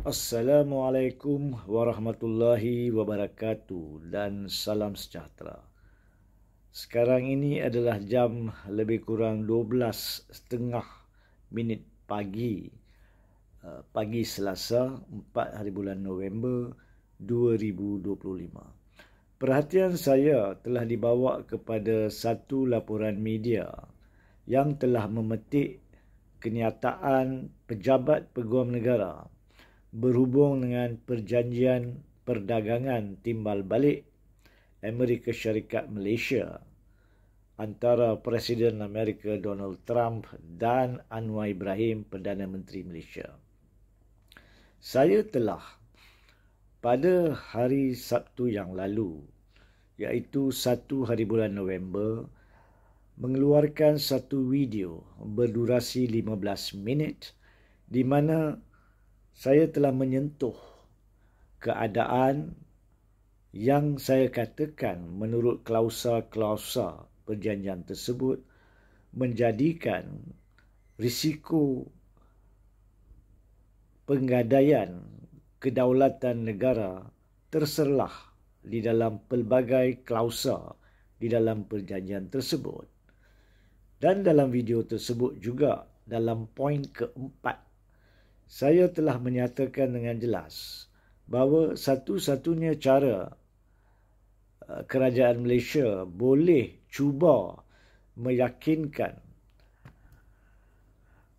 Assalamualaikum warahmatullahi wabarakatuh dan salam sejahtera. Sekarang ini adalah jam lebih kurang 12.30 pagi. Pagi Selasa 4 hari bulan November 2025. Perhatian saya telah dibawa kepada satu laporan media yang telah memetik kenyataan pejabat peguam negara berhubung dengan perjanjian perdagangan timbal balik Amerika Syarikat Malaysia antara Presiden Amerika Donald Trump dan Anwar Ibrahim, Perdana Menteri Malaysia. Saya telah pada hari Sabtu yang lalu, iaitu 1 hari bulan November, mengeluarkan satu video berdurasi 15 minit di mana saya telah menyentuh keadaan yang saya katakan menurut klausa-klausa perjanjian tersebut menjadikan risiko penggadaian kedaulatan negara terserlah di dalam pelbagai klausa di dalam perjanjian tersebut. Dan dalam video tersebut juga dalam poin keempat, saya telah menyatakan dengan jelas bahawa satu-satunya cara kerajaan Malaysia boleh cuba meyakinkan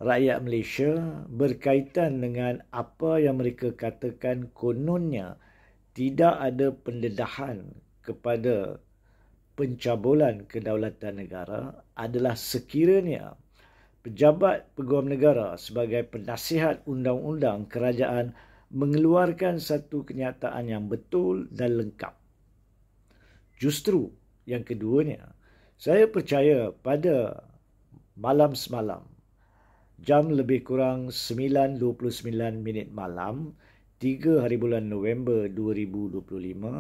rakyat Malaysia berkaitan dengan apa yang mereka katakan kononnya tidak ada pendedahan kepada pencabulan kedaulatan negara adalah sekiranya pejabat peguam negara sebagai penasihat undang-undang kerajaan mengeluarkan satu kenyataan yang betul dan lengkap. Justru yang keduanya, saya percaya pada malam semalam, jam lebih kurang 9.29 malam, 3 hari bulan November 2025,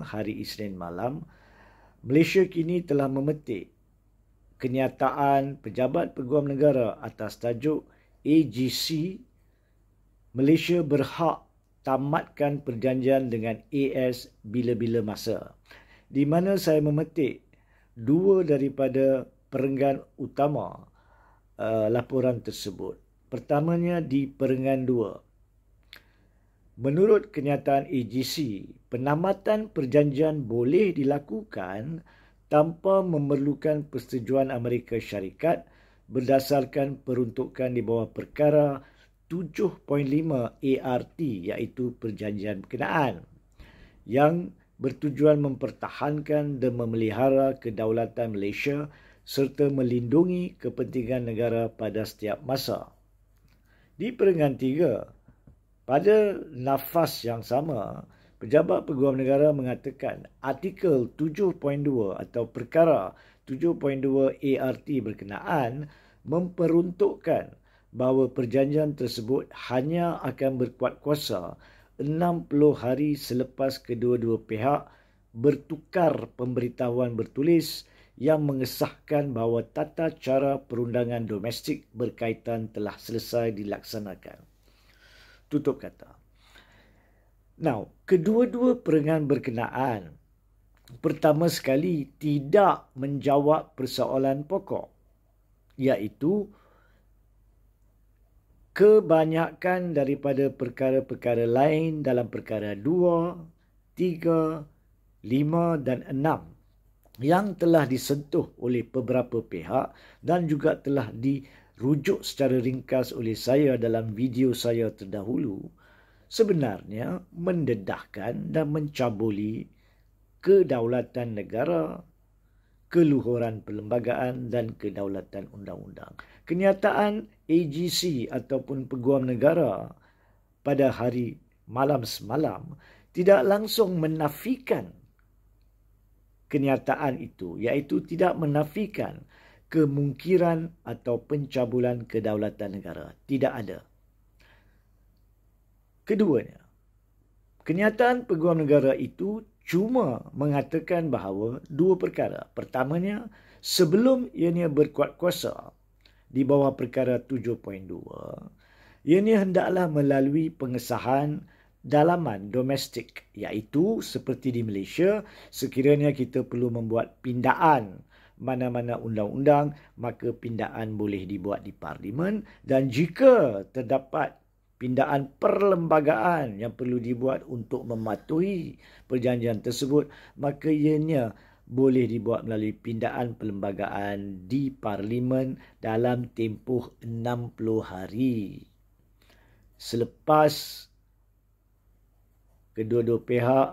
hari Isnin malam, Malaysia kini telah memetik kenyataan pejabat peguam negara atas tajuk AGC, Malaysia berhak tamatkan perjanjian dengan AS bila-bila masa, di mana saya memetik dua daripada perenggan utama laporan tersebut. Pertamanya di perenggan 2. Menurut kenyataan AGC, penamatan perjanjian boleh dilakukan tanpa memerlukan persetujuan Amerika Syarikat berdasarkan peruntukan di bawah perkara 7.5 ART, iaitu perjanjian berkenaan, yang bertujuan mempertahankan dan memelihara kedaulatan Malaysia serta melindungi kepentingan negara pada setiap masa. Di perenggan 3, pada nafas yang sama, pejabat peguam negara mengatakan artikel 7.2 atau perkara 7.2 ART berkenaan memperuntukkan bahawa perjanjian tersebut hanya akan berkuat kuasa 60 hari selepas kedua-dua pihak bertukar pemberitahuan bertulis yang mengesahkan bahawa tata cara perundangan domestik berkaitan telah selesai dilaksanakan. Tutup kata. Now, kedua-dua perenggan berkenaan pertama sekali tidak menjawab persoalan pokok, iaitu kebanyakan daripada perkara-perkara lain dalam perkara 2, 3, 5 dan 6 yang telah disentuh oleh beberapa pihak dan juga telah dirujuk secara ringkas oleh saya dalam video saya terdahulu, sebenarnya mendedahkan dan mencabuli kedaulatan negara, keluhuran perlembagaan dan kedaulatan undang-undang. Kenyataan AGC ataupun peguam negara pada hari malam semalam tidak langsung menafikan kenyataan itu, iaitu tidak menafikan kemungkiran atau pencabulan kedaulatan negara. Tidak ada. Keduanya, kenyataan peguam negara itu cuma mengatakan bahawa dua perkara. Pertamanya, sebelum ianya berkuat kuasa di bawah perkara 7.2, ianya hendaklah melalui pengesahan dalaman domestik, iaitu seperti di Malaysia, sekiranya kita perlu membuat pindaan mana-mana undang-undang, maka pindaan boleh dibuat di Parlimen, dan jika terdapat pindaan perlembagaan yang perlu dibuat untuk mematuhi perjanjian tersebut, maka ianya boleh dibuat melalui pindaan perlembagaan di Parlimen dalam tempoh 60 hari. Selepas kedua-dua pihak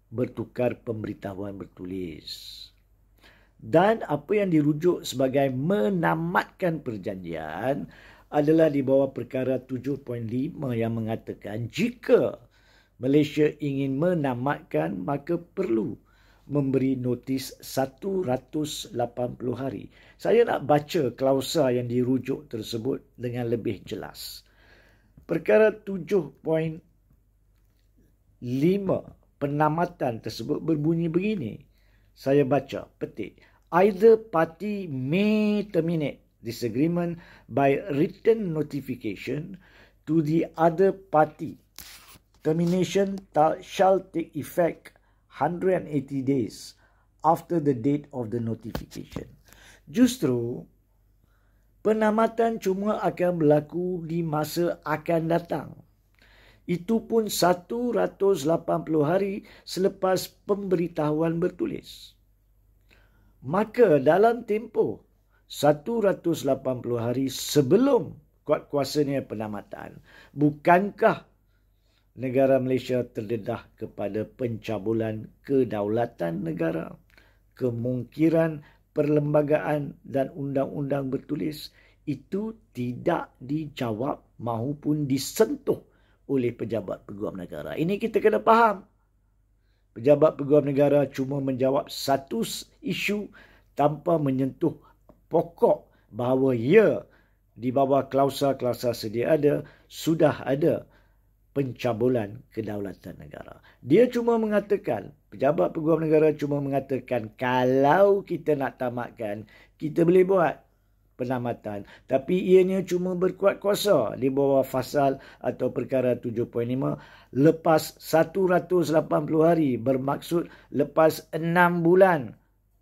bertukar pemberitahuan bertulis. Dan apa yang dirujuk sebagai menamatkan perjanjian adalah di bawah perkara 7.5 yang mengatakan jika Malaysia ingin menamatkan, maka perlu memberi notis 180 hari. Saya nak baca klausa yang dirujuk tersebut dengan lebih jelas. Perkara 7.5 penamatan tersebut berbunyi begini. Saya baca, petik. Either party may terminate this agreement by written notification to the other party. Termination shall take effect 180 days after the date of the notification. Justru, penamatan cuma akan berlaku di masa akan datang. Itu pun 180 hari selepas pemberitahuan bertulis. Maka dalam tempoh 180 hari sebelum kuat-kuasanya penamatan, bukankah negara Malaysia terdedah kepada pencabulan kedaulatan negara, kemungkiran perlembagaan dan undang-undang bertulis itu tidak dijawab maupun disentuh oleh pejabat peguam negara. Ini kita kena faham. Pejabat peguam negara cuma menjawab satu isu tanpa menyentuh pokok bahawa ia di bawah klausa-klausa sedia ada sudah ada pencabulan kedaulatan negara. Dia cuma mengatakan, pejabat peguam negara cuma mengatakan kalau kita nak tamatkan, kita boleh buat penamatan. Tapi ianya cuma berkuat kuasa di bawah fasal atau perkara 7.5 lepas 180 hari, bermaksud lepas 6 bulan.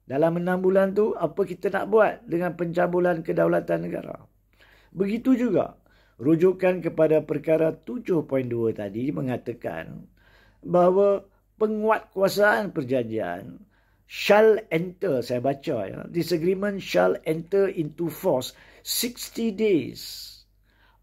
Dalam 6 bulan tu apa kita nak buat dengan pencabulan kedaulatan negara? Begitu juga rujukan kepada perkara 7.2 tadi mengatakan bahawa penguatkuasaan perjanjian shall enter, saya baca ya, this agreement shall enter into force 60 days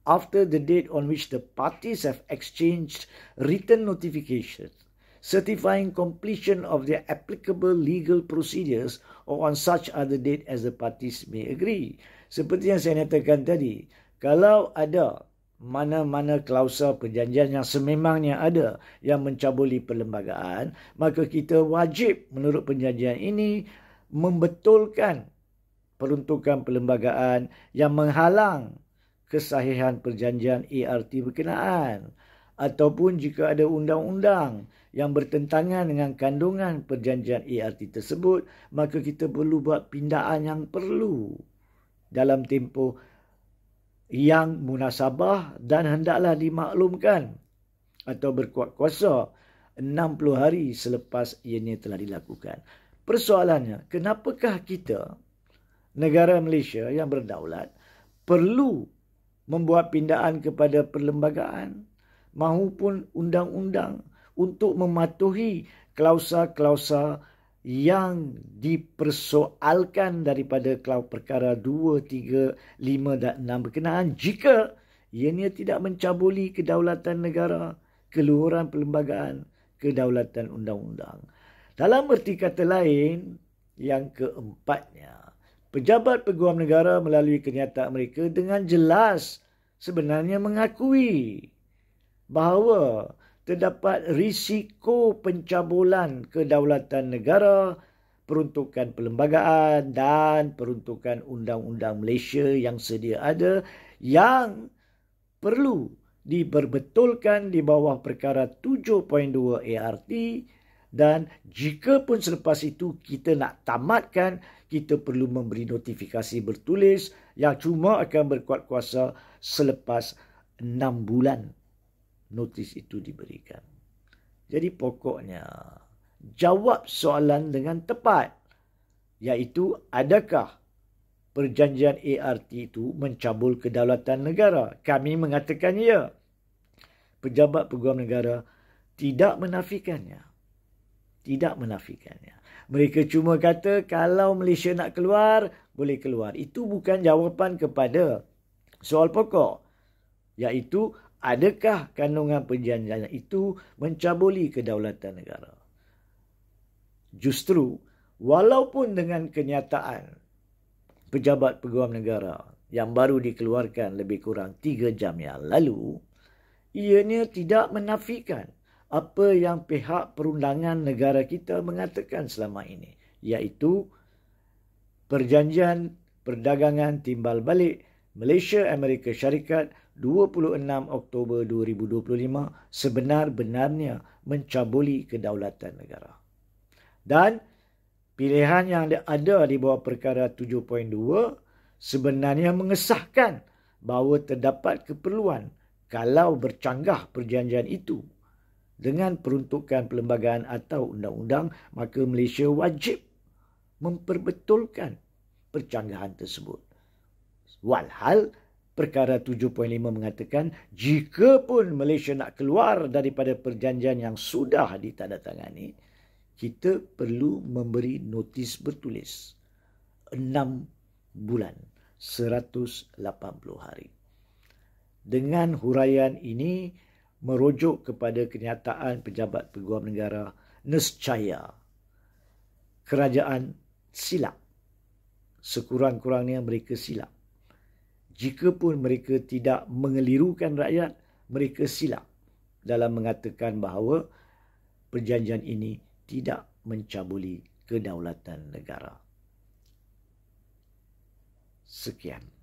after the date on which the parties have exchanged written notifications certifying completion of their applicable legal procedures or on such other date as the parties may agree. Seperti yang saya nyatakan tadi, kalau ada mana-mana klausa perjanjian yang sememangnya ada yang mencabuli perlembagaan, maka kita wajib menurut perjanjian ini membetulkan peruntukan perlembagaan yang menghalang kesahihan perjanjian ART berkenaan. Ataupun jika ada undang-undang yang bertentangan dengan kandungan perjanjian ART tersebut, maka kita perlu buat pindaan yang perlu dalam tempoh yang munasabah dan hendaklah dimaklumkan atau berkuat kuasa 60 hari selepas ianya telah dilakukan. Persoalannya, kenapakah kita, negara Malaysia yang berdaulat, perlu membuat pindaan kepada perlembagaan maupun undang-undang untuk mematuhi klausa-klausa yang dipersoalkan daripada klaus perkara 2, 3, 5 dan 6 berkenaan jika ianya tidak mencabuli kedaulatan negara, keluhuran perlembagaan, kedaulatan undang-undang. Dalam erti kata lain, yang keempatnya, pejabat peguam negara melalui kenyataan mereka dengan jelas sebenarnya mengakui bahawa terdapat risiko pencabulan kedaulatan negara, peruntukan perlembagaan dan peruntukan undang-undang Malaysia yang sedia ada yang perlu diperbetulkan di bawah perkara 7.2 ART, dan jika pun selepas itu kita nak tamatkan, kita perlu memberi notifikasi bertulis yang cuma akan berkuat kuasa selepas 6 bulan notis itu diberikan. Jadi pokoknya, jawab soalan dengan tepat, iaitu adakah perjanjian ART itu mencabul kedaulatan negara? Kami mengatakan ya. Pejabat peguam negara tidak menafikannya. Tidak menafikannya. Mereka cuma kata kalau Malaysia nak keluar, boleh keluar. Itu bukan jawapan kepada soal pokok, iaitu adakah kandungan perjanjian itu mencabuli kedaulatan negara. Justru, walaupun dengan kenyataan pejabat peguam negara yang baru dikeluarkan lebih kurang 3 jam yang lalu, ianya tidak menafikan apa yang pihak perundangan negara kita mengatakan selama ini, iaitu Perjanjian Perdagangan Timbal Balik Malaysia-Amerika Syarikat 26 Oktober 2025 sebenar-benarnya mencabuli kedaulatan negara. Dan pilihan yang ada di bawah perkara 7.2 sebenarnya mengesahkan bahawa terdapat keperluan kalau bercanggah perjanjian itu dengan peruntukan perlembagaan atau undang-undang, maka Malaysia wajib memperbetulkan percanggahan tersebut. Walhal perkara 7.5 mengatakan jika pun Malaysia nak keluar daripada perjanjian yang sudah ditandatangani, kita perlu memberi notis bertulis 6 bulan 180 hari. Dengan huraian ini merujuk kepada kenyataan pejabat peguam negara, nescaya kerajaan silap. Sekurang-kurangnya mereka silap. Jikapun mereka tidak mengelirukan rakyat, mereka silap dalam mengatakan bahawa perjanjian ini tidak mencabuli kedaulatan negara. Sekian.